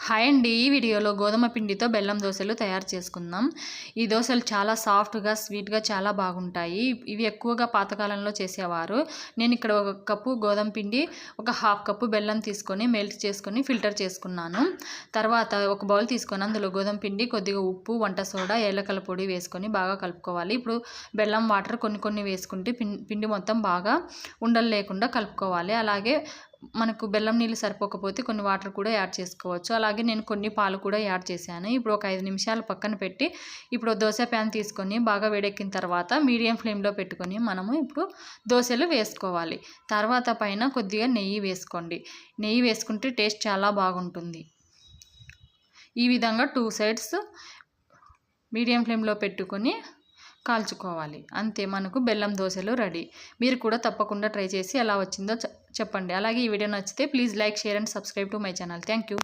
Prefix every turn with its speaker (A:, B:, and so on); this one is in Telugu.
A: హాయ్ అండి. ఈ వీడియోలో గోధుమ పిండితో బెల్లం దోశలు తయారు చేసుకుందాం. ఈ దోశలు చాలా సాఫ్ట్‌గా, స్వీట్‌గా చాలా బాగుంటాయి. ఇవి ఎక్కువగా పాతకాలంలో చేసేవారు. నేను ఇక్కడ ఒక కప్పు గోధుమ పిండి, ఒక హాఫ్ కప్పు బెల్లం తీసుకొని మెల్ట్ చేసుకొని ఫిల్టర్ చేసుకున్నాను. తర్వాత ఒక బౌల్ తీసుకొని అందులో గోధుమ పిండి, కొద్దిగా ఉప్పు, వంట సోడా, ఏలకల పొడి వేసుకొని బాగా కలుపుకోవాలి. ఇప్పుడు బెల్లం వాటర్ కొన్ని వేసుకుంటే పిండి మొత్తం బాగా ఉండలు లేకుండా కలుపుకోవాలి. అలాగే మనకు బెల్లం నీళ్ళు సరిపోకపోతే కొన్ని వాటర్ కూడా యాడ్ చేసుకోవచ్చు. అలాగే నేను కొన్ని పాలు కూడా యాడ్ చేశాను. ఇప్పుడు ఒక 5 నిమిషాలు పక్కన పెట్టి ఇప్పుడు దోశ ప్యాన్ తీసుకొని బాగా వేడెక్కిన తర్వాత మీడియం ఫ్లేమ్లో పెట్టుకొని మనము ఇప్పుడు దోశలు వేసుకోవాలి. తర్వాత పైన కొద్దిగా నెయ్యి వేసుకోండి. నెయ్యి వేసుకుంటే టేస్ట్ చాలా బాగుంటుంది. ఈ విధంగా 2 సైడ్స్ మీడియం ఫ్లేమ్లో పెట్టుకొని కాల్చుకోవాలి. అంతే, మనకు బెల్లం దోశలు రెడీ. మీరు కూడా తప్పకుండా ట్రై చేసి ఎలా వచ్చిందో చెప్పండి. అలాగే ఈ వీడియో నచ్చితే please like, share and subscribe to my channel. Thank you.